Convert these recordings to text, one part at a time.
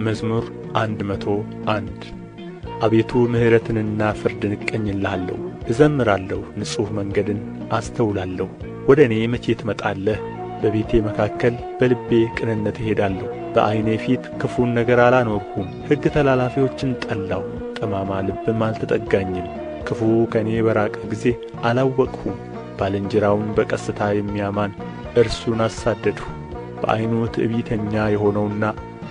መዝሙር 101 አቤቱ ምሕረትንና ፍርድን እቀኝልሃለሁ። እዘምራለሁ፣ ንጹሕ መንገድን አስተውላለሁ። ወደ እኔ መቼ ትመጣለህ? በቤቴ መካከል በልቤ ቅንነት እሄዳለሁ። በዐይኔ ፊት ክፉን ነገር አላኖርሁም። ሕግ ተላላፊዎችን ጠላሁ፣ ጠማማ ልብም አልተጠጋኝም። ክፉ ከእኔ በራቀ ጊዜ አላወቅሁም። ባልንጀራውን በቀስታ የሚያማን እርሱን አሳደድሁ። በዐይኑ ትዕቢተኛ የሆነውና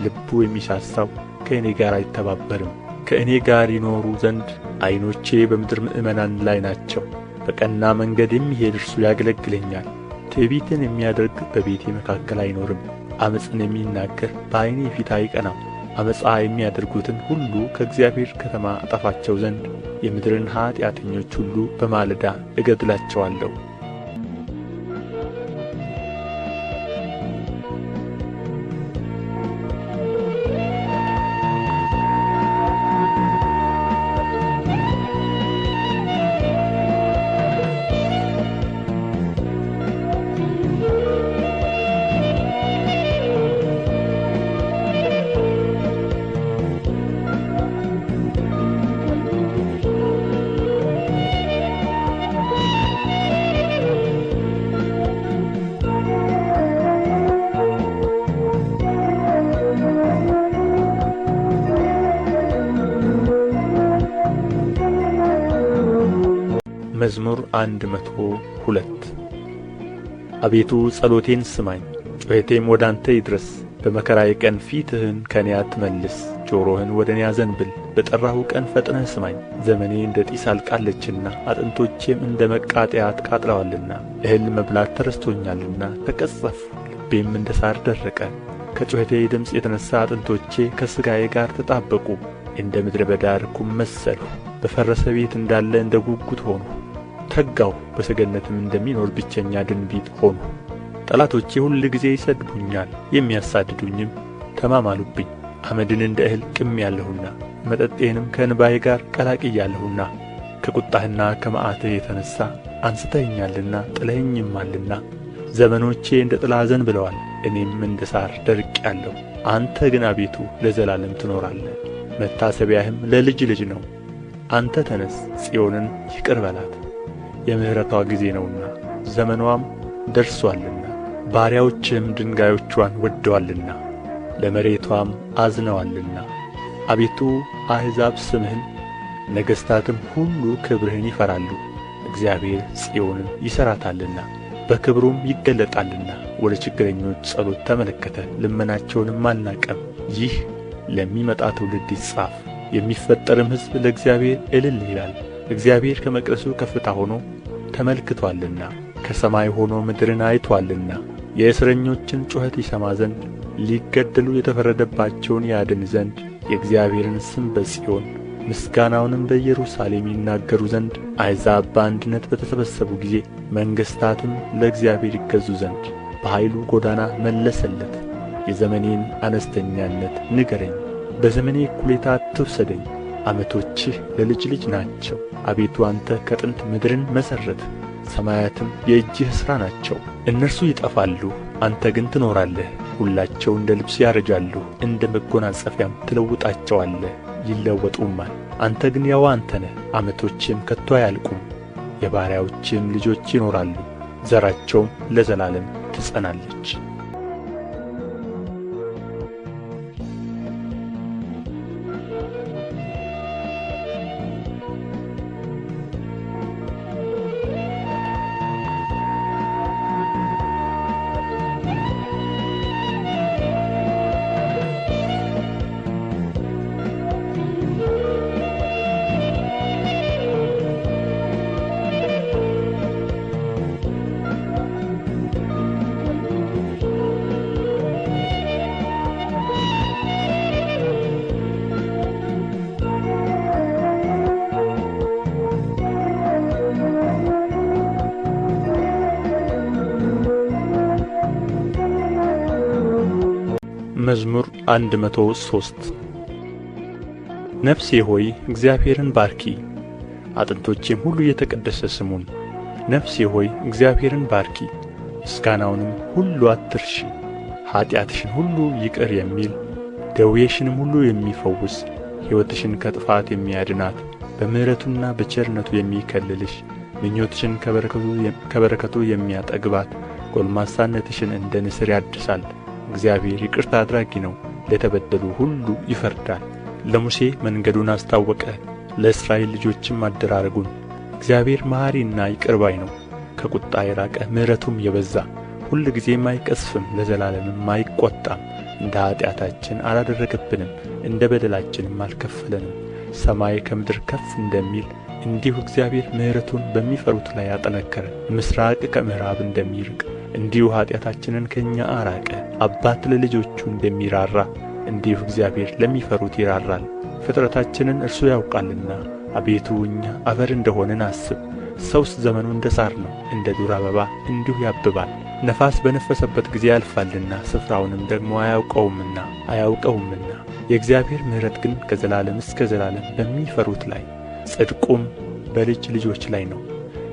ልቡ የሚሳሳው ከእኔ ጋር አይተባበርም። ከእኔ ጋር ይኖሩ ዘንድ ዐይኖቼ በምድር ምእመናን ላይ ናቸው። በቀና መንገድ የሚሄድ እርሱ ያገለግለኛል። ትዕቢትን የሚያደርግ በቤቴ መካከል አይኖርም። ዓመፅን የሚናገር በዐይኔ ፊት አይቀናም። ዓመፃ የሚያደርጉትን ሁሉ ከእግዚአብሔር ከተማ አጠፋቸው ዘንድ የምድርን ኃጢአተኞች ሁሉ በማለዳ እገድላቸዋለሁ። መዝሙር 102 አቤቱ ጸሎቴን ስማኝ፣ ጩኸቴም ወደ አንተ ይድረስ። በመከራዬ ቀን ፊትህን ከእኔ አትመልስ። ጆሮህን ወደ እኔ አዘንብል፣ በጠራሁ ቀን ፈጥነህ ስማኝ። ዘመኔ እንደ ጢስ አልቃለችና አጥንቶቼም እንደ መቃጠያ ተቃጥለዋልና። እህል መብላት ተረስቶኛልና ተቀጸፍሁ፣ ልቤም እንደ ሣር ደረቀ። ከጩኸቴ ድምፅ የተነሣ አጥንቶቼ ከሥጋዬ ጋር ተጣበቁ። እንደ ምድረ በዳ ርኩም መሰልሁ፣ በፈረሰ ቤት እንዳለ እንደ ጕጕት ሆንሁ። ተጋሁ፣ በሰገነትም እንደሚኖር ብቸኛ ድንቢጥ ሆንሁ። ጠላቶቼ ሁልጊዜ ይሰድቡኛል፣ የሚያሳድዱኝም ተማማሉብኝ። አመድን እንደ እህል ቅሜአለሁና መጠጤንም ከእንባዬ ጋር ቀላቅያለሁና። ከቍጣህና ከመዓትህ የተነሣ አንሥተኸኛልና ጥለኸኝማልና። ዘመኖቼ እንደ ጥላ አዘንብለዋል፣ እኔም እንደ ሣር ደርቄአለሁ። አንተ ግን አቤቱ ለዘላለም ትኖራለህ፣ መታሰቢያህም ለልጅ ልጅ ነው። አንተ ተነሥ፣ ጽዮንን ይቅር በላት፣ የምሕረትዋ ጊዜ ነውና ዘመንዋም ደርሶአልና። ባሪያዎችህም ድንጋዮችዋን ወድደዋልና ለመሬትዋም አዝነዋልና። አቤቱ አሕዛብ ስምህን፣ ነገሥታትም ሁሉ ክብርህን ይፈራሉ። እግዚአብሔር ጽዮንን ይሠራታልና በክብሩም ይገለጣልና። ወደ ችግረኞች ጸሎት ተመለከተ፣ ልመናቸውንም አልናቀም። ይህ ለሚመጣ ትውልድ ይጻፍ። የሚፈጠርም ሕዝብ ለእግዚአብሔር እልል ይላል። እግዚአብሔር ከመቅደሱ ከፍታ ሆኖ ተመልክቶአልና፣ ከሰማይ ሆኖ ምድርን አይቶአልና። የእስረኞችን ጩኸት ይሰማ ዘንድ፣ ሊገደሉ የተፈረደባቸውን ያድን ዘንድ፣ የእግዚአብሔርን ስም በጽዮን ምስጋናውንም በኢየሩሳሌም ይናገሩ ዘንድ፣ አሕዛብ በአንድነት በተሰበሰቡ ጊዜ መንግሥታትም ለእግዚአብሔር ይገዙ ዘንድ። በኃይሉ ጎዳና መለሰለት። የዘመኔን አነስተኛነት ንገረኝ፣ በዘመኔ እኵሌታ አትውሰደኝ። ዓመቶችህ ለልጅ ልጅ ናቸው። አቤቱ አንተ ከጥንት ምድርን መሠረትህ፣ ሰማያትም የእጅህ ሥራ ናቸው። እነርሱ ይጠፋሉ፣ አንተ ግን ትኖራለህ። ሁላቸው እንደ ልብስ ያረጃሉ፣ እንደ መጐናጸፊያም ትለውጣቸዋለህ፣ ይለወጡማል። አንተ ግን ያው አንተ ነህ፣ ዓመቶችህም ከቶ አያልቁም። የባሪያዎችህም ልጆች ይኖራሉ፣ ዘራቸውም ለዘላለም ትጸናለች። መዝሙር 103 ነፍሴ ሆይ እግዚአብሔርን ባርኪ፣ አጥንቶቼም ሁሉ የተቀደሰ ስሙን። ነፍሴ ሆይ እግዚአብሔርን ባርኪ፣ ምስጋናውንም ሁሉ አትርሺ። ኃጢአትሽን ሁሉ ይቅር የሚል ደዌሽንም ሁሉ የሚፈውስ ሕይወትሽን ከጥፋት የሚያድናት በምሕረቱና በቸርነቱ የሚከልልሽ ምኞትሽን ከበረከቱ የሚያጠግባት ጎልማሳነትሽን እንደ ንስር ያድሳል። እግዚአብሔር ይቅርታ አድራጊ ነው፣ ለተበደሉ ሁሉ ይፈርዳል። ለሙሴ መንገዱን አስታወቀ፣ ለእስራኤል ልጆችም አደራረጉን። እግዚአብሔር መሐሪና ይቅር ባይ ነው፣ ከቁጣ የራቀ ምሕረቱም የበዛ ሁልጊዜም አይቀሥፍም፣ ለዘላለምም አይቈጣም። እንደ ኃጢአታችን አላደረገብንም፣ እንደ በደላችንም አልከፈለንም። ሰማይ ከምድር ከፍ እንደሚል እንዲሁ እግዚአብሔር ምሕረቱን በሚፈሩት ላይ አጠነከረ። ምሥራቅ ከምዕራብ እንደሚርቅ እንዲሁ ኃጢአታችንን ከእኛ አራቀ። አባት ለልጆቹ እንደሚራራ እንዲሁ እግዚአብሔር ለሚፈሩት ይራራል። ፍጥረታችንን እርሱ ያውቃልና አቤቱ እኛ አፈር እንደሆንን አስብ። ሰውስ ዘመኑ እንደ ሣር ነው፣ እንደ ዱር አበባ እንዲሁ ያብባል። ነፋስ በነፈሰበት ጊዜ ያልፋልና ስፍራውንም ደግሞ አያውቀውምና የእግዚአብሔር ምሕረት ግን ከዘላለም እስከ ዘላለም በሚፈሩት ላይ ጽድቁም በልጅ ልጆች ላይ ነው።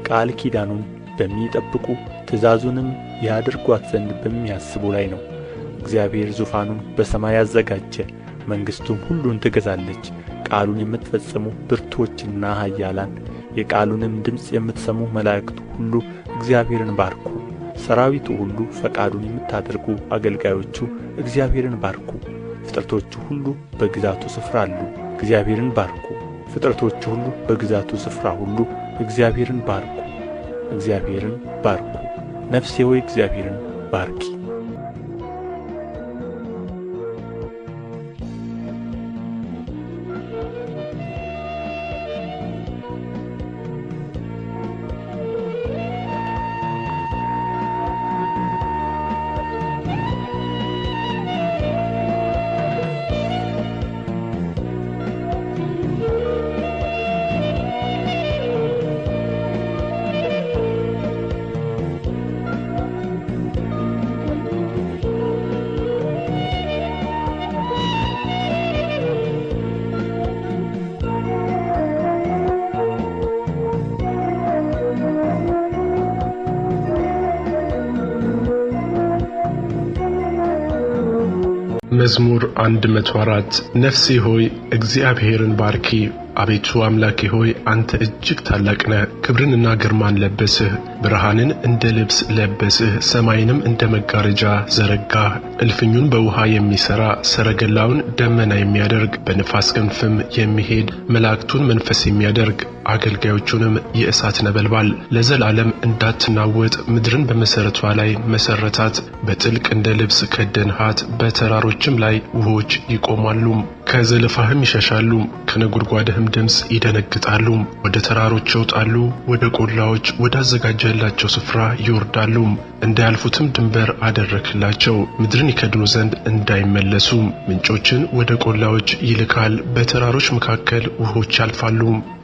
ቃል ኪዳኑን በሚጠብቁ ትእዛዙንም ያደርጓት ዘንድ በሚያስቡ ላይ ነው። እግዚአብሔር ዙፋኑን በሰማይ አዘጋጀ፣ መንግሥቱም ሁሉን ትገዛለች። ቃሉን የምትፈጽሙ ብርቱዎችና ኃያላን፣ የቃሉንም ድምፅ የምትሰሙ መላእክቱ ሁሉ እግዚአብሔርን ባርኩ። ሰራዊቱ ሁሉ ፈቃዱን የምታደርጉ አገልጋዮቹ እግዚአብሔርን ባርኩ። ፍጥረቶቹ ሁሉ በግዛቱ ስፍራ አሉ፣ እግዚአብሔርን ባርኩ። ፍጥረቶቹ ሁሉ በግዛቱ ስፍራ ሁሉ እግዚአብሔርን ባርኩ። እግዚአብሔርን ባርኩ። ነፍሴ ሆይ እግዚአብሔርን ባርኪ። መዝሙር 104 ነፍሴ ሆይ እግዚአብሔርን ባርኪ። አቤቱ አምላኬ ሆይ አንተ እጅግ ታላቅ ነህ። ክብርንና ግርማን ለበስህ፣ ብርሃንን እንደ ልብስ ለበስህ፣ ሰማይንም እንደ መጋረጃ ዘረጋህ። እልፍኙን በውሃ የሚሠራ ሰረገላውን ደመና የሚያደርግ በንፋስ ክንፍም የሚሄድ መላእክቱን መንፈስ የሚያደርግ አገልጋዮቹንም የእሳት ነበልባል። ለዘላለም እንዳትናወጥ ምድርን በመሠረቷ ላይ መሠረታት። በጥልቅ እንደ ልብስ ከደንሃት፣ በተራሮችም ላይ ውኆች ይቆማሉ። ከዘለፋህም ይሸሻሉ፣ ከነጐድጓድህም ድምፅ ይደነግጣሉ። ወደ ተራሮች ይወጣሉ፣ ወደ ቈላዎች ወዳዘጋጀህላቸው ስፍራ ይወርዳሉ። እንዳያልፉትም ድንበር አደረግህላቸው፣ ምድርን ይከድኑ ዘንድ እንዳይመለሱ። ምንጮችን ወደ ቈላዎች ይልካል፣ በተራሮች መካከል ውኆች ያልፋሉ።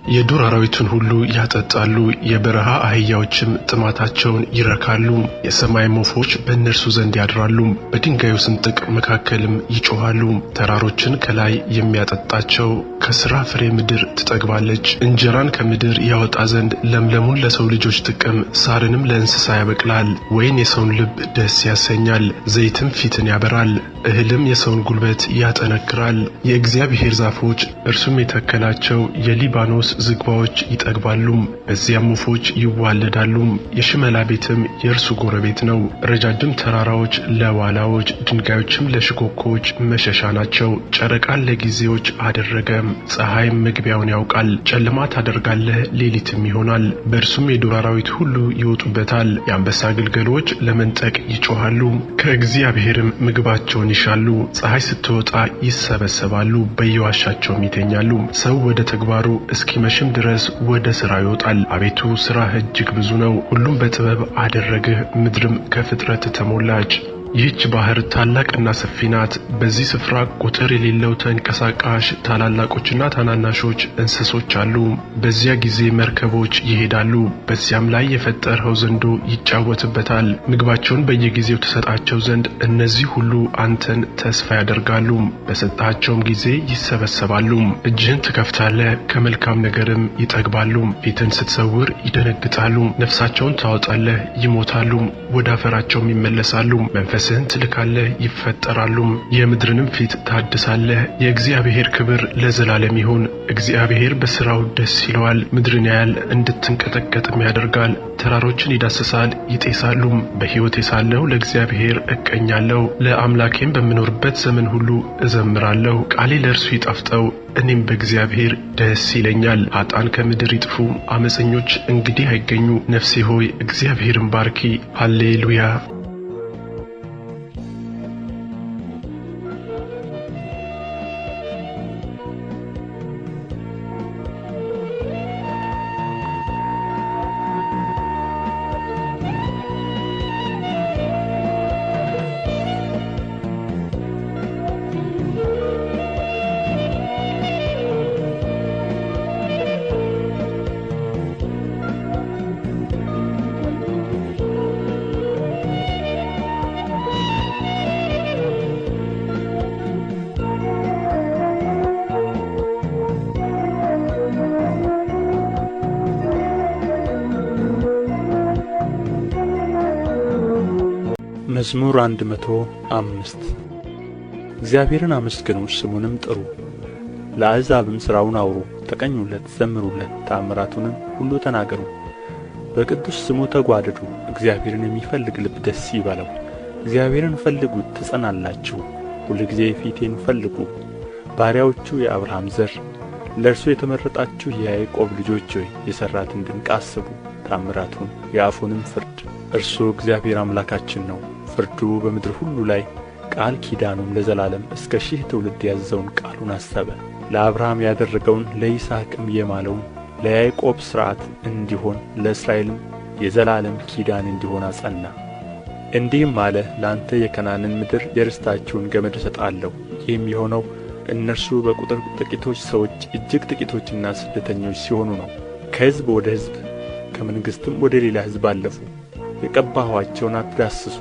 የዱር አራዊትን ሁሉ ያጠጣሉ፣ የበረሃ አህያዎችም ጥማታቸውን ይረካሉ። የሰማይም ወፎች በእነርሱ ዘንድ ያድራሉ፣ በድንጋዩ ስንጥቅ መካከልም ይጮኻሉ። ተራሮችን ከላይ የሚያጠጣቸው ከሥራ ፍሬ ምድር ትጠግባለች። እንጀራን ከምድር ያወጣ ዘንድ ለምለሙን ለሰው ልጆች ጥቅም፣ ሣርንም ለእንስሳ ያበቅላል። ወይን የሰውን ልብ ደስ ያሰኛል፣ ዘይትም ፊትን ያበራል፣ እህልም የሰውን ጉልበት ያጠነክራል። የእግዚአብሔር ዛፎች እርሱም የተከላቸው የሊባኖስ ዝግባዎች ይጠግባሉ፣ በዚያም ወፎች ይዋለዳሉ። የሽመላ ቤትም የእርሱ ጎረቤት ነው። ረጃጅም ተራራዎች ለዋላዎች፣ ድንጋዮችም ለሽኮኮች መሸሻ ናቸው። ጨረቃን ለጊዜዎች አደረገ፣ ፀሐይም መግቢያውን ያውቃል። ጨለማ ታደርጋለህ፣ ሌሊትም ይሆናል። በእርሱም የዱር አራዊት ሁሉ ይወጡበታል። የአንበሳ ግልገሎች ለመንጠቅ ይጮኻሉ፣ ከእግዚአብሔርም ምግባቸውን ይሻሉ። ፀሐይ ስትወጣ ይሰበሰባሉ፣ በየዋሻቸውም ይተኛሉ። ሰው ወደ ተግባሩ እስኪመሽም ድረስ ወደ ሥራ ይወጣል። አቤቱ ሥራህ እጅግ ብዙ ነው፣ ሁሉም በጥበብ አደረግህ፣ ምድርም ከፍጥረት ተሞላች። ይህች ባሕር ታላቅና ሰፊ ናት። በዚህ ስፍራ ቁጥር የሌለው ተንቀሳቃሽ ታላላቆችና ታናናሾች እንስሶች አሉ። በዚያ ጊዜ መርከቦች ይሄዳሉ፣ በዚያም ላይ የፈጠርኸው ዘንዶ ይጫወትበታል። ምግባቸውን በየጊዜው ትሰጣቸው ዘንድ እነዚህ ሁሉ አንተን ተስፋ ያደርጋሉ። በሰጣቸውም ጊዜ ይሰበሰባሉ። እጅህን ትከፍታለህ፣ ከመልካም ነገርም ይጠግባሉ። ፊትን ስትሰውር ይደነግጣሉ። ነፍሳቸውን ታወጣለህ፣ ይሞታሉ፣ ወደ አፈራቸውም ይመለሳሉ። መንፈስህን ትልካለህ ይፈጠራሉም፣ የምድርንም ፊት ታድሳለህ። የእግዚአብሔር ክብር ለዘላለም ይሁን። እግዚአብሔር በሥራው ደስ ይለዋል። ምድርን ያያል እንድትንቀጠቀጥም ያደርጋል። ተራሮችን ይዳስሳል ይጤሳሉም። በሕይወቴ ሳለሁ ለእግዚአብሔር እቀኛለሁ፣ ለአምላኬም በምኖርበት ዘመን ሁሉ እዘምራለሁ። ቃሌ ለእርሱ ይጣፍጠው፣ እኔም በእግዚአብሔር ደስ ይለኛል። ኃጥአን ከምድር ይጥፉ፣ ዓመፀኞች እንግዲህ አይገኙ። ነፍሴ ሆይ እግዚአብሔርን ባርኪ። ሃሌሉያ። መዝሙር 105 እግዚአብሔርን አመስግኑ ስሙንም ጥሩ፣ ለአሕዛብም ሥራውን አውሩ። ተቀኙለት፣ ዘምሩለት፣ ተአምራቱንም ሁሉ ተናገሩ። በቅዱስ ስሙ ተጓደዱ። እግዚአብሔርን የሚፈልግ ልብ ደስ ይበለው። እግዚአብሔርን ፈልጉት ትጸናላችሁ። ሁልጊዜ ፊቴን ፈልጉ። ባሪያዎቹ የአብርሃም ዘር፣ ለእርሱ የተመረጣችሁ የያዕቆብ ልጆች ሆይ የሠራትን ድንቅ አስቡ፣ ተአምራቱን የአፉንም ፍርድ። እርሱ እግዚአብሔር አምላካችን ነው። ፍርዱ በምድር ሁሉ ላይ፣ ቃል ኪዳኑም ለዘላለም እስከ 1000 ትውልድ ያዘዘውን ቃሉን አሰበ። ለአብርሃም ያደረገውን ለይስሐቅም የማለውን ለያዕቆብ ሥርዓት እንዲሆን ለእስራኤልም የዘላለም ኪዳን እንዲሆን አጸና። እንዲህም አለ፣ ለአንተ የከናንን ምድር የርስታችሁን ገመድ እሰጣለሁ። ይህም የሆነው እነርሱ በቁጥር ጥቂቶች ሰዎች እጅግ ጥቂቶችና ስደተኞች ሲሆኑ ነው። ከሕዝብ ወደ ሕዝብ ከመንግሥትም ወደ ሌላ ሕዝብ አለፉ። የቀባኋቸውን አትዳስሱ፣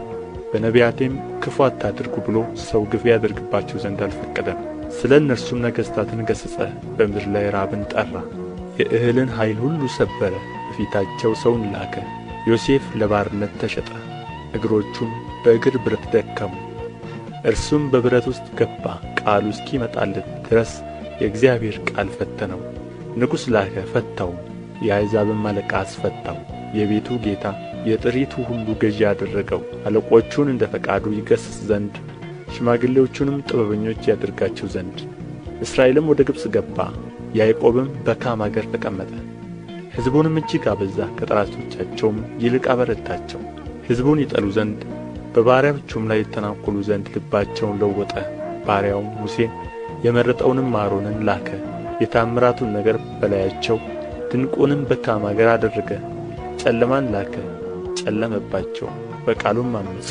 በነቢያቴም ክፉ አታድርጉ ብሎ ሰው ግፍ ያደርግባቸው ዘንድ አልፈቀደም። ስለ እነርሱም ነገሥታትን ገሠጸ፣ በምድር ላይ ራብን ጠራ። የእህልን ኃይል ሁሉ ሰበረ፣ በፊታቸው ሰውን ላከ። ዮሴፍ ለባርነት ተሸጠ፣ እግሮቹም በእግር ብረት ደከሙ። እርሱም በብረት ውስጥ ገባ፣ ቃሉ እስኪመጣለት ድረስ የእግዚአብሔር ቃል ፈተነው። ንጉሥ ላከ ፈታውም፣ የአሕዛብም አለቃ አስፈታው። የቤቱ ጌታ የጥሪቱ ሁሉ ገዢ አደረገው። አለቆቹን እንደ ፈቃዱ ይገሥጽ ዘንድ ሽማግሌዎቹንም ጥበበኞች ያደርጋቸው ዘንድ። እስራኤልም ወደ ግብጽ ገባ፣ ያዕቆብም በካም አገር ተቀመጠ። ሕዝቡንም እጅግ አበዛ፣ ከጠላቶቻቸውም ይልቅ አበረታቸው። ሕዝቡን ይጠሉ ዘንድ በባሪያዎቹም ላይ ይተናኰሉ ዘንድ ልባቸውን ለወጠ። ባሪያውም ሙሴን የመረጠውንም አሮንን ላከ። የታምራቱን ነገር በላያቸው ድንቁንም በካም አገር አደረገ። ጨለማን ላከ፣ ጨለመባቸው፣ በቃሉም አመፁ።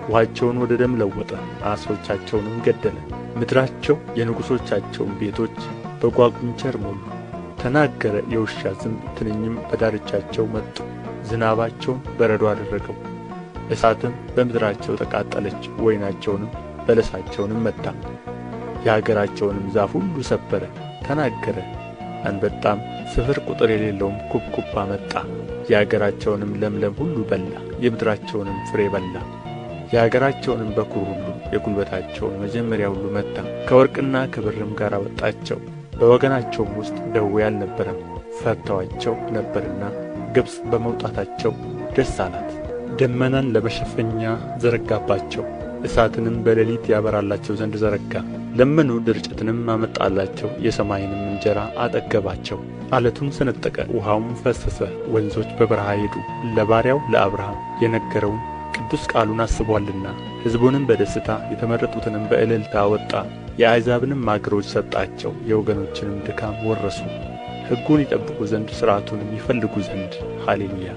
ውኃቸውን ወደ ደም ለወጠ፣ ዓሦቻቸውንም ገደለ። ምድራቸው የንጉሶቻቸውን ቤቶች በጓጕንቸር ሞሉ። ተናገረ የውሻ ዝንብ፣ ትንኝም በዳርቻቸው መጡ። ዝናባቸውን በረዶ አደረገው፣ እሳትም በምድራቸው ተቃጠለች። ወይናቸውንም በለሳቸውንም መታ፣ የአገራቸውንም ዛፍ ሁሉ ሰበረ። ተናገረ አንበጣም ስፍር ቁጥር የሌለውም ኩብኩባ መጣ። የአገራቸውንም ለምለም ሁሉ በላ፣ የምድራቸውንም ፍሬ በላ። የአገራቸውንም በኵር ሁሉ የጕልበታቸውን መጀመሪያ ሁሉ መታ። ከወርቅና ከብርም ጋር አወጣቸው። በወገናቸውም ውስጥ ደዌ አልነበረም። ፈርተዋቸው ነበርና ግብጽ በመውጣታቸው ደስ አላት። ደመናን ለመሸፈኛ ዘረጋባቸው፣ እሳትንም በሌሊት ያበራላቸው ዘንድ ዘረጋ። ለመኑ ድርጭትንም አመጣላቸው፣ የሰማይንም እንጀራ አጠገባቸው። ዓለቱን ሰነጠቀ፣ ውኃውም ፈሰሰ። ወንዞች በበረሃ ሄዱ። ለባሪያው ለአብርሃም የነገረውን ቅዱስ ቃሉን አስቦአልና። ሕዝቡንም በደስታ የተመረጡትንም በእልልታ አወጣ። የአሕዛብንም አገሮች ሰጣቸው፣ የወገኖችንም ድካም ወረሱ። ሕጉን ይጠብቁ ዘንድ ሥርዓቱንም ይፈልጉ ዘንድ። ሃሌሉያ።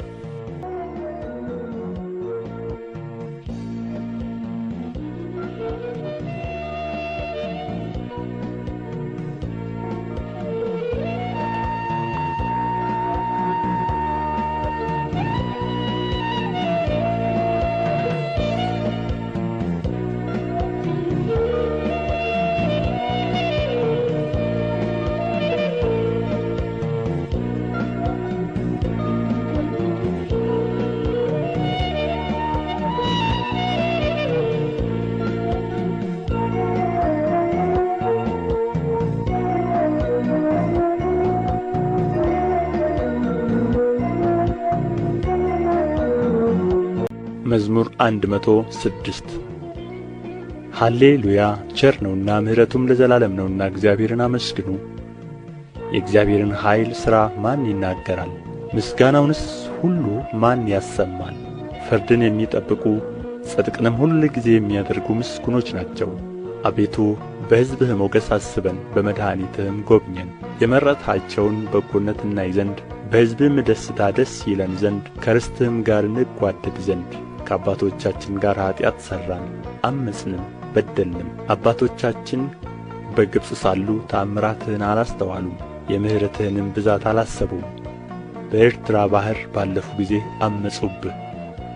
መዝሙር 106 ሃሌ ሉያ። ቸር ነውና ምሕረቱም ለዘላለም ነውና እግዚአብሔርን አመስግኑ። የእግዚአብሔርን ኃይል ሥራ ማን ይናገራል? ምስጋናውንስ ሁሉ ማን ያሰማል? ፍርድን የሚጠብቁ ጽድቅንም ሁልጊዜ የሚያደርጉ ምስጉኖች ናቸው። አቤቱ በሕዝብህ ሞገስ አስበን፣ በመድኃኒትህም ጐብኘን። የመረጥሃቸውን በጎነት እናይ ዘንድ በሕዝብህም ደስታ ደስ ይለን ዘንድ ከርስትህም ጋር እንጓደድ ዘንድ። ከአባቶቻችን ጋር ኀጢአት ሠራን ዐመፅንም በደልንም። አባቶቻችን በግብፅ ሳሉ ተአምራትህን አላስተዋሉም፣ የምሕረትህንም ብዛት አላሰቡም። በኤርትራ ባሕር ባለፉ ጊዜ ዐመፁብህ፣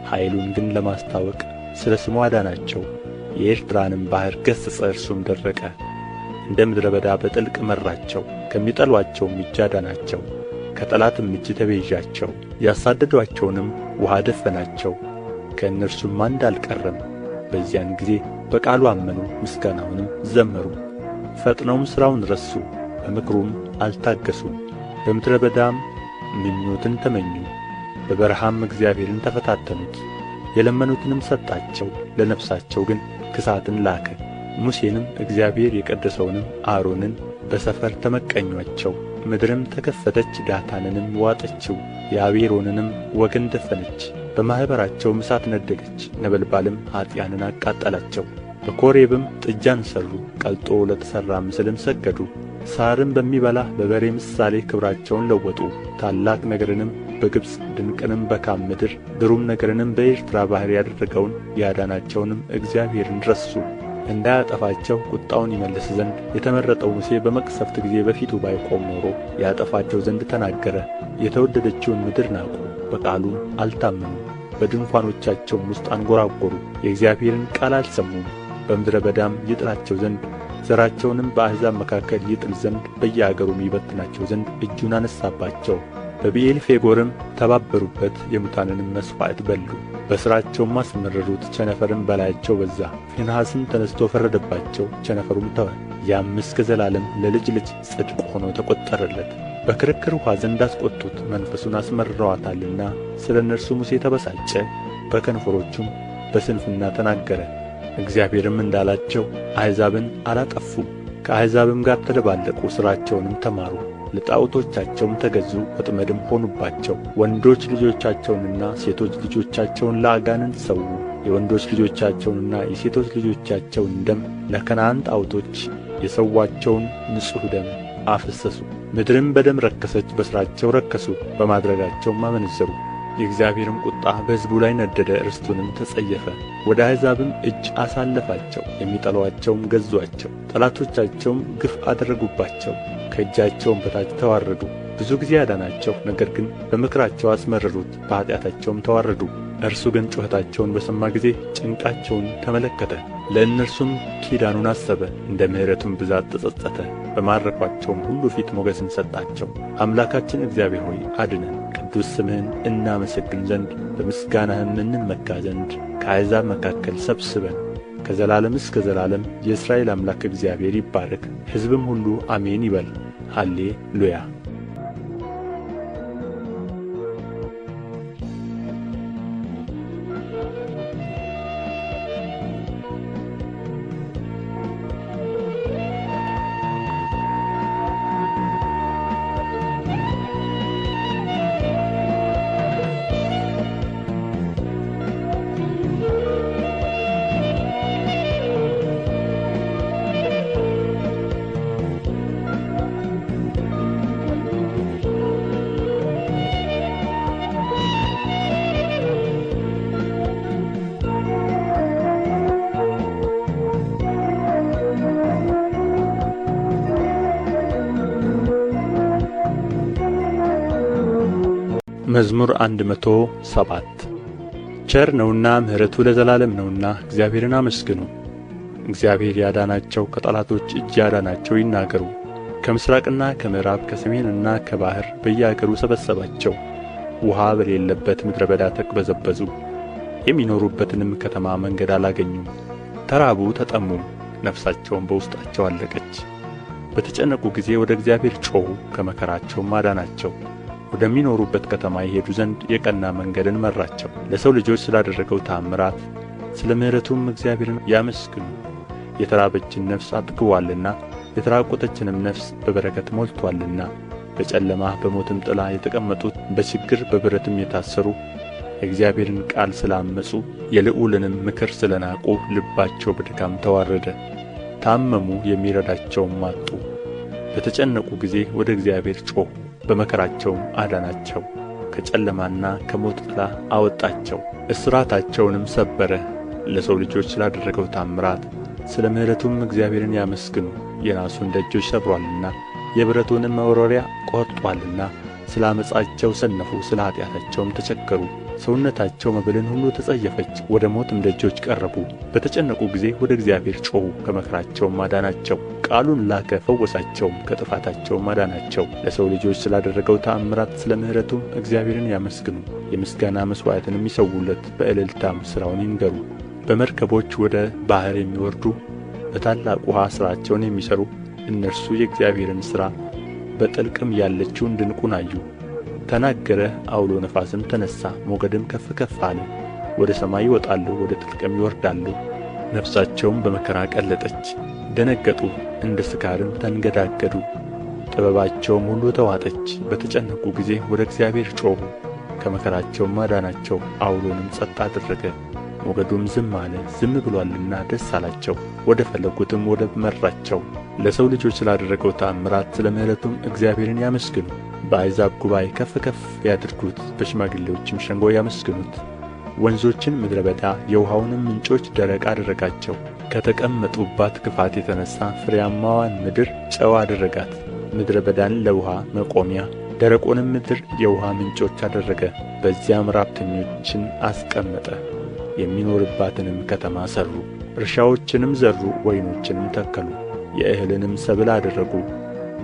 ኃይሉን ግን ለማስታወቅ ስለ ስሙ አዳናቸው። የኤርትራንም ባሕር ገሠጸ፣ እርሱም ደረቀ። እንደ ምድረ በዳ በጥልቅ መራቸው፣ ከሚጠሉአቸውም እጅ አዳናቸው። ከጠላትም እጅ ተቤዣቸው፣ ያሳደዱአቸውንም ውኃ ደፈናቸው። ከእነርሱም አንድ አልቀረም። በዚያን ጊዜ በቃሉ አመኑ፣ ምስጋናውንም ዘመሩ። ፈጥነውም ሥራውን ረሱ፣ በምክሩም አልታገሱም። በምድረ በዳም ምኞትን ተመኙ፣ በበረሃም እግዚአብሔርን ተፈታተኑት። የለመኑትንም ሰጣቸው፣ ለነፍሳቸው ግን ክሳትን ላከ። ሙሴንም እግዚአብሔር የቀደሰውንም አሮንን በሰፈር ተመቀኙአቸው። ምድርም ተከፈተች፣ ዳታንንም ዋጠችው፣ የአቤሮንንም ወገን ደፈነች። በማኅበራቸውም እሳት ነደደች፣ ነበልባልም ኀጥኣንን አቃጠላቸው። በኮሬብም ጥጃን ሠሩ፣ ቀልጦ ለተሠራ ምስልም ሰገዱ። ሣርም በሚበላ በበሬ ምሳሌ ክብራቸውን ለወጡ። ታላቅ ነገርንም በግብፅ ድንቅንም በካም ምድር ግሩም ነገርንም በኤርትራ ባሕር ያደረገውን ያዳናቸውንም እግዚአብሔርን ረሱ። እንዳያጠፋቸው ቍጣውን ይመልስ ዘንድ የተመረጠው ሙሴ በመቅሠፍት ጊዜ በፊቱ ባይቆም ኖሮ ያጠፋቸው ዘንድ ተናገረ። የተወደደችውን ምድር ናቁ፣ በቃሉም አልታመኑም። በድንኳኖቻቸውም ውስጥ አንጐራጐሩ፣ የእግዚአብሔርን ቃል አልሰሙም። በምድረ በዳም ይጥላቸው ዘንድ ዘራቸውንም በአሕዛብ መካከል ይጥል ዘንድ በየአገሩም ይበትናቸው ዘንድ እጁን አነሣባቸው። በብዔል ፌጎርም ተባበሩበት፣ የሙታንንም መሥዋዕት በሉ። በሥራቸውም አስመረሩት፣ ቸነፈርም በላያቸው በዛ። ፊንሐስም ተነሥቶ ፈረደባቸው፣ ቸነፈሩም ተወ። ያም እስከ ዘላለም ለልጅ ልጅ ጽድቅ ሆኖ ተቈጠረለት። በክርክር ውኃ ዘንድ አስቈጡት፣ መንፈሱን አስመርረዋታልና። ስለ እነርሱ ሙሴ ተበሳጨ፣ በከንፈሮቹም በስንፍና ተናገረ። እግዚአብሔርም እንዳላቸው አሕዛብን አላጠፉም። ከአሕዛብም ጋር ተደባለቁ፣ ሥራቸውንም ተማሩ። ለጣዖቶቻቸውም ተገዙ፣ ወጥመድም ሆኑባቸው። ወንዶች ልጆቻቸውንና ሴቶች ልጆቻቸውን ለአጋንንት ሰዉ። የወንዶች ልጆቻቸውንና የሴቶች ልጆቻቸውን ደም ለከነዓን ጣዖቶች የሰዋቸውን ንጹሕ ደም አፈሰሱ። ምድርም በደም ረከሰች፣ በሥራቸው ረከሱ፣ በማድረጋቸውም አመነዘሩ። የእግዚአብሔርም ቁጣ በሕዝቡ ላይ ነደደ፣ ርስቱንም ተጸየፈ። ወደ አሕዛብም እጅ አሳለፋቸው፣ የሚጠሉአቸውም ገዙአቸው። ጠላቶቻቸውም ግፍ አደረጉባቸው፣ ከእጃቸውም በታች ተዋረዱ። ብዙ ጊዜ አዳናቸው፣ ነገር ግን በምክራቸው አስመረሩት፣ በኃጢአታቸውም ተዋረዱ። እርሱ ግን ጩኸታቸውን በሰማ ጊዜ ጭንቃቸውን ተመለከተ፣ ለእነርሱም ኪዳኑን አሰበ። እንደ ምሕረቱም ብዛት ተጸጸተ፣ በማረኳቸውም ሁሉ ፊት ሞገስን ሰጣቸው። አምላካችን እግዚአብሔር ሆይ አድነን፣ ቅዱስ ስምህን እናመሰግን ዘንድ በምስጋናህም እንመካ ዘንድ ከአሕዛብ መካከል ሰብስበን። ከዘላለም እስከ ዘላለም የእስራኤል አምላክ እግዚአብሔር ይባረክ። ሕዝብም ሁሉ አሜን ይበል። ሃሌ ሉያ። መዝሙር 107 ቸር ነውና ምሕረቱ ለዘላለም ነውና እግዚአብሔርን አመስግኑ። እግዚአብሔር ያዳናቸው ከጠላቶች እጅ ያዳናቸው ይናገሩ። ከምሥራቅና ከምዕራብ ከሰሜንና ከባሕር በየአገሩ ሰበሰባቸው። ውኃ በሌለበት ምድረ በዳ ተቅበዘበዙ፣ የሚኖሩበትንም ከተማ መንገድ አላገኙም። ተራቡ ተጠሙም፣ ነፍሳቸውም በውስጣቸው አለቀች። በተጨነቁ ጊዜ ወደ እግዚአብሔር ጮኹ፣ ከመከራቸውም አዳናቸው። ወደሚኖሩበት ከተማ ይሄዱ ዘንድ የቀና መንገድን መራቸው። ለሰው ልጆች ስላደረገው ተአምራት ስለ ምሕረቱም እግዚአብሔርን ያመስግኑ። የተራበችን ነፍስ አጥግቦአልና የተራቆተችንም ነፍስ በበረከት ሞልቶአልና። በጨለማ በሞትም ጥላ የተቀመጡት በችግር በብረትም የታሰሩ የእግዚአብሔርን ቃል ስላመፁ የልዑልንም ምክር ስለ ናቁ ልባቸው በድካም ተዋረደ። ታመሙ፣ የሚረዳቸውም አጡ። በተጨነቁ ጊዜ ወደ እግዚአብሔር ጮኹ፣ በመከራቸውም አዳናቸው። ከጨለማና ከሞት ጥላ አወጣቸው፣ እስራታቸውንም ሰበረ። ለሰው ልጆች ስላደረገው ታምራት ስለ ምሕረቱም እግዚአብሔርን ያመስግኑ። የናሱን ደጆች ሰብሮአልና የብረቱንም መወርወሪያ ቈርጦአልና። ስለ ዓመፃቸው ሰነፉ፣ ስለ ኃጢአታቸውም ተቸገሩ። ሰውነታቸው መብልን ሁሉ ተጸየፈች፣ ወደ ሞትም ደጆች ቀረቡ። በተጨነቁ ጊዜ ወደ እግዚአብሔር ጮኹ፣ ከመከራቸውም አዳናቸው። ቃሉን ላከ፣ ፈወሳቸውም፣ ከጥፋታቸውም አዳናቸው። ለሰው ልጆች ስላደረገው ተአምራት ስለ ምሕረቱም እግዚአብሔርን ያመስግኑ። የምስጋና መሥዋዕትንም ይሠዉለት፣ በእልልታም ሥራውን ይንገሩ። በመርከቦች ወደ ባሕር የሚወርዱ በታላቅ ውኃ ሥራቸውን የሚሠሩ እነርሱ የእግዚአብሔርን ሥራ በጥልቅም ያለችውን ድንቁን አዩ። ተናገረ፣ አውሎ ነፋስም ተነሣ፣ ሞገድም ከፍ ከፍ አለ። ወደ ሰማይ ይወጣሉ፣ ወደ ጥልቅም ይወርዳሉ። ነፍሳቸውም በመከራ ቀለጠች፣ ደነገጡ፣ እንደ ስካርም ተንገዳገዱ። ጥበባቸውም ሁሉ ተዋጠች። በተጨነቁ ጊዜ ወደ እግዚአብሔር ጮኹ፣ ከመከራቸውም አዳናቸው። አውሎንም ጸጥ አደረገ፣ ሞገዱም ዝም አለ። ዝም ብሎአልና ደስ አላቸው፣ ወደ ፈለጉትም ወደብ መራቸው። ለሰው ልጆች ስላደረገው ተአምራት ስለ ምሕረቱም እግዚአብሔርን ያመስግኑ። በአሕዛብ ጉባኤ ከፍ ከፍ ያድርጉት፣ በሽማግሌዎችም ሸንጎ ያመስግኑት። ወንዞችን ምድረ በዳ የውኃውንም ምንጮች ደረቅ አደረጋቸው። ከተቀመጡባት ክፋት የተነሣ ፍሬያማዋን ምድር ጨው አደረጋት። ምድረ በዳን ለውኃ መቆሚያ ደረቁንም ምድር የውኃ ምንጮች አደረገ። በዚያም ራብተኞችን አስቀመጠ፣ የሚኖርባትንም ከተማ ሠሩ። እርሻዎችንም ዘሩ፣ ወይኖችንም ተከሉ፣ የእህልንም ሰብል አደረጉ።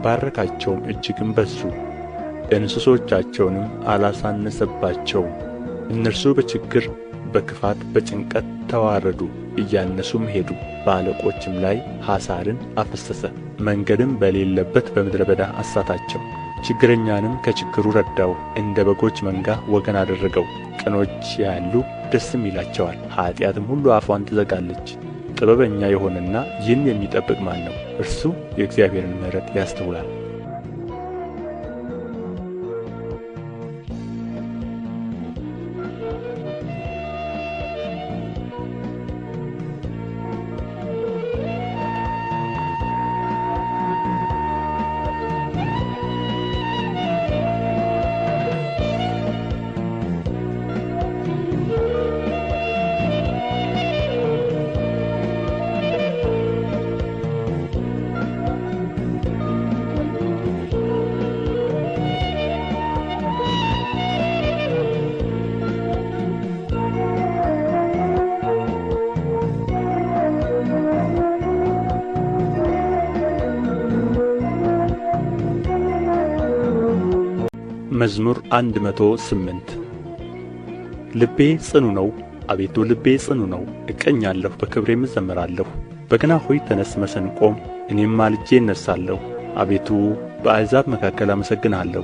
ባረካቸውም፣ እጅግም በዙ፣ እንስሶቻቸውንም አላሳነሰባቸውም። እነርሱ በችግር በክፋት በጭንቀት ተዋረዱ፣ እያነሱም ሄዱ። በአለቆችም ላይ ኀሣርን አፈሰሰ፣ መንገድም በሌለበት በምድረ በዳ አሳታቸው። ችግረኛንም ከችግሩ ረዳው፣ እንደ በጎች መንጋ ወገን አደረገው። ቅኖች ያሉ ደስም ይላቸዋል፣ ኀጢአትም ሁሉ አፏን ትዘጋለች። ጥበበኛ የሆነና ይህን የሚጠብቅ ማን ነው? እርሱ የእግዚአብሔርን ምሕረት ያስተውላል። መዝሙር 108 ልቤ ጽኑ ነው፣ አቤቱ ልቤ ጽኑ ነው፣ እቀኛለሁ፣ በክብሬም እዘምራለሁ። በገና ሆይ ተነሥ፣ መሰንቆም፣ እኔም ማልጄ እነሣለሁ። አቤቱ በአሕዛብ መካከል አመሰግንሃለሁ፣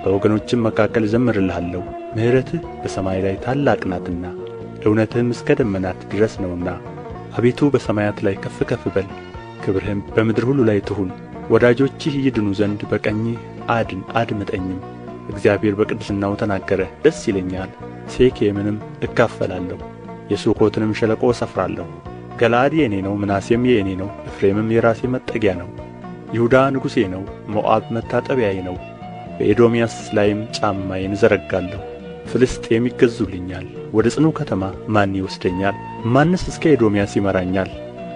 በወገኖችም መካከል እዘምርልሃለሁ። ምሕረትህ በሰማይ ላይ ታላቅ ናትና፣ እውነትህም እስከ ደመናት ድረስ ነውና። አቤቱ በሰማያት ላይ ከፍ ከፍ በል፣ ክብርህም በምድር ሁሉ ላይ ትሁን። ወዳጆችህ ይድኑ ዘንድ በቀኝህ አድን፣ አድምጠኝም። እግዚአብሔር በቅድስናው ተናገረ፣ ደስ ይለኛል። ሴኬምንም እካፈላለሁ፣ የሱኮትንም ሸለቆ እሰፍራለሁ። ገለዓድ የእኔ ነው፣ ምናሴም የእኔ ነው፣ ኤፍሬምም የራሴ መጠጊያ ነው። ይሁዳ ንጉሴ ነው፣ ሞዓብ መታጠቢያዬ ነው። በኤዶምያስ ላይም ጫማዬን እዘረጋለሁ። ፍልስጥኤም ይገዙልኛል። ወደ ጽኑ ከተማ ማን ይወስደኛል? ማንስ እስከ ኤዶምያስ ይመራኛል?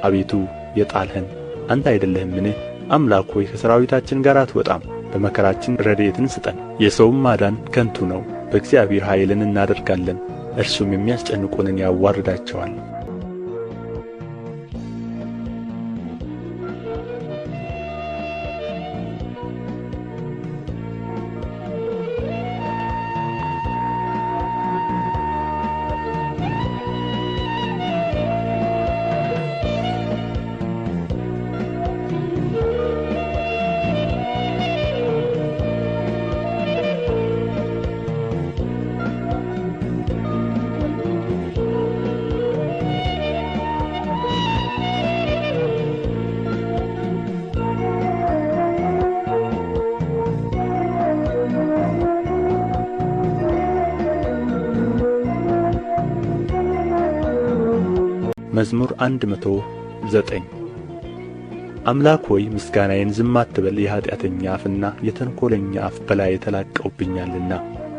አቤቱ የጣልኸን አንተ አይደለህምን? አምላክ ሆይ ከሠራዊታችን ጋር አትወጣም። በመከራችን ረድኤትን ስጠን። የሰውም ማዳን ከንቱ ነው። በእግዚአብሔር ኃይልን እናደርጋለን፣ እርሱም የሚያስጨንቁንን ያዋርዳቸዋል። መዝሙር 109 አምላክ ሆይ ምስጋናዬን ዝም አትበል። የኃጢአተኛ አፍና የተንኰለኛ አፍ በላዬ ተላቀውብኛልና።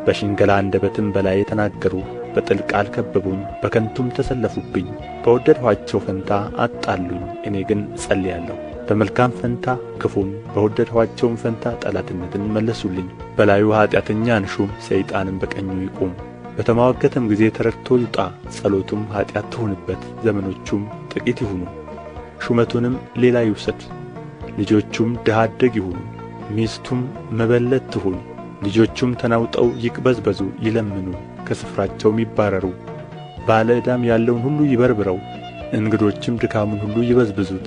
በሽንገላ አንደበትም በላዬ ተናገሩ። በጥል ቃል ከበቡኝ፣ በከንቱም ተሰለፉብኝ። በወደድኋቸው ፈንታ አጣሉኝ፣ እኔ ግን እጸልያለሁ። በመልካም ፈንታ ክፉን፣ በወደድኋቸውም ፈንታ ጠላትነትን መለሱልኝ። በላዩ ኃጢአተኛን ሹም፣ ሰይጣንም በቀኙ ይቁም። በተምዋገተም ጊዜ ተረድቶ ይውጣ። ጸሎቱም ኃጢአት ትሁንበት፣ ዘመኖቹም ጥቂት ይሁኑ። ሹመቱንም ሌላ ይውሰድ። ልጆቹም ድሀ አደግ ይሁኑ፣ ሚስቱም መበለት ትሁን። ልጆቹም ተናውጠው ይቅበዝበዙ፣ ይለምኑ፣ ከስፍራቸውም ይባረሩ። ባለ ዕዳም ያለውን ሁሉ ይበርብረው፣ እንግዶችም ድካሙን ሁሉ ይበዝብዙት።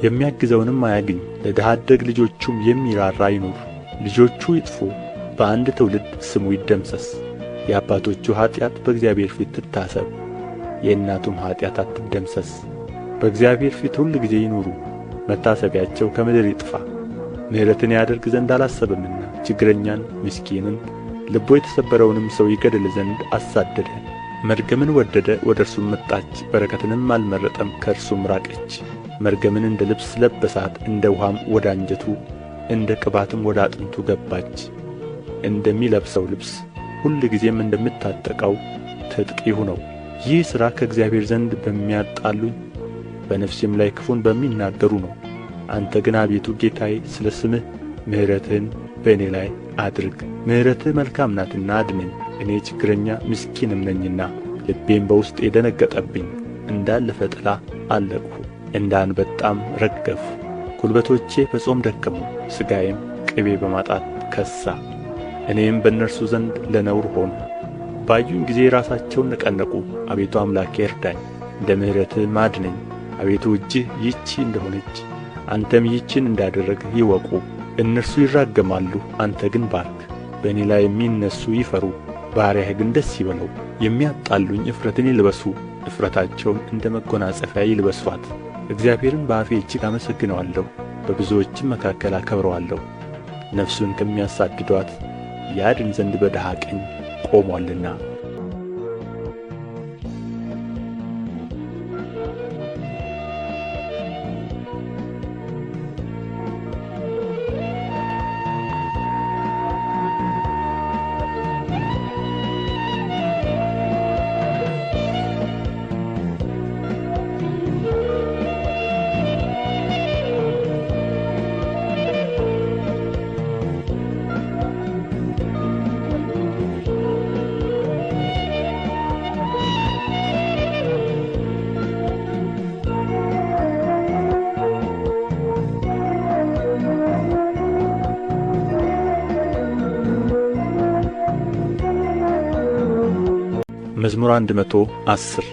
የሚያግዘውንም አያግኝ፣ ለድሀ አደግ ልጆቹም የሚራራ ይኑር። ልጆቹ ይጥፉ፣ በአንድ ትውልድ ስሙ ይደምሰስ። የአባቶቹ ኃጢአት በእግዚአብሔር ፊት ትታሰብ፣ የእናቱም ኃጢአት አትደምሰስ። በእግዚአብሔር ፊት ሁል ጊዜ ይኑሩ፣ መታሰቢያቸው ከምድር ይጥፋ። ምሕረትን ያደርግ ዘንድ አላሰበምና ችግረኛን ምስኪንን ልቡ የተሰበረውንም ሰው ይገድል ዘንድ አሳደደ። መርገምን ወደደ፣ ወደ እርሱም መጣች፣ በረከትንም አልመረጠም፣ ከእርሱም ራቀች። መርገምን እንደ ልብስ ለበሳት፣ እንደ ውኃም ወደ አንጀቱ እንደ ቅባትም ወደ አጥንቱ ገባች። እንደሚለብሰው ልብስ ሁል ጊዜም እንደምታጠቀው ትጥቅ ይሁነው። ይህ ሥራ ከእግዚአብሔር ዘንድ በሚያጣሉኝ በነፍሴም ላይ ክፉን በሚናገሩ ነው። አንተ ግን አቤቱ ጌታዬ ስለ ስምህ ምሕረትህን በእኔ ላይ አድርግ። ምሕረትህ መልካም ናትና አድነኝ። እኔ ችግረኛ ምስኪንም ነኝና ልቤም በውስጤ ደነገጠብኝ። እንዳለፈ ጥላ አለቅሁ፣ እንደ አንበጣም ረገፍሁ። ጕልበቶቼ በጾም ደከሙ፣ ሥጋዬም ቅቤ በማጣት ከሳ። እኔም በእነርሱ ዘንድ ለነውር ሆንሁ። ባዩኝ ጊዜ ራሳቸውን ነቀነቁ። አቤቱ አምላኬ እርዳኝ፣ እንደ ምሕረትህም አድነኝ። አቤቱ እጅህ ይህች እንደሆነች አንተም ይህችን እንዳደረግህ ይወቁ። እነርሱ ይራገማሉ፣ አንተ ግን ባርክ። በእኔ ላይ የሚነሡ ይፈሩ፣ ባሪያህ ግን ደስ ይበለው። የሚያጣሉኝ እፍረትን ይልበሱ፣ እፍረታቸውን እንደ መጐናጸፊያ ይልበሱአት። እግዚአብሔርን በአፌ እጅግ አመሰግነዋለሁ፣ በብዙዎችም መካከል አከብረዋለሁ። ነፍሱን ከሚያሳድዷት ያድን ዘንድ በድሀ ቀኝ ቆሞአልና። መዝሙር 110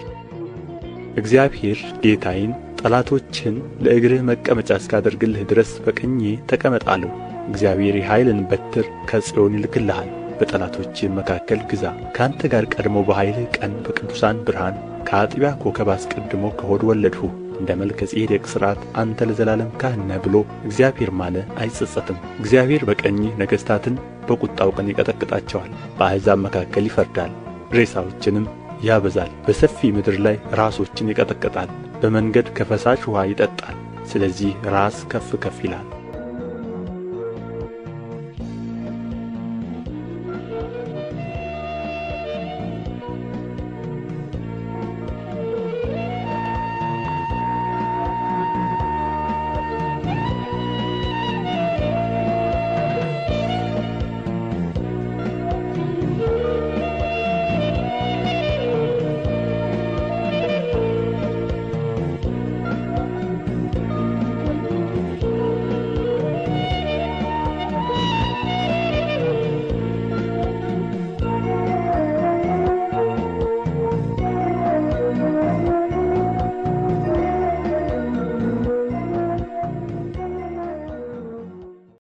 እግዚአብሔር ጌታዬን ጠላቶችህን ለእግርህ መቀመጫ እስካደርግልህ ድረስ በቀኜ ተቀመጥ አለው። እግዚአብሔር የኃይልን በትር ከጽዮን ይልክልሃል፣ በጠላቶችህም መካከል ግዛ። ከአንተ ጋር ቀድሞ በኃይልህ ቀን በቅዱሳን ብርሃን ከአጥቢያ ኮከብ አስቀድሞ ከሆድ ወለድሁህ። እንደ መልከ ጼዴቅ ሥርዓት አንተ ለዘላለም ካህን ነህ ብሎ እግዚአብሔር ማለ አይጸጸትም። እግዚአብሔር በቀኝህ ነገሥታትን በቍጣው ቀን ይቀጠቅጣቸዋል። በአሕዛብ መካከል ይፈርዳል፣ ሬሳዎችንም ያበዛል። በሰፊ ምድር ላይ ራሶችን ይቀጠቅጣል፣ በመንገድ ከፈሳሽ ውኃ ይጠጣል። ስለዚህ ራስ ከፍ ከፍ ይላል፣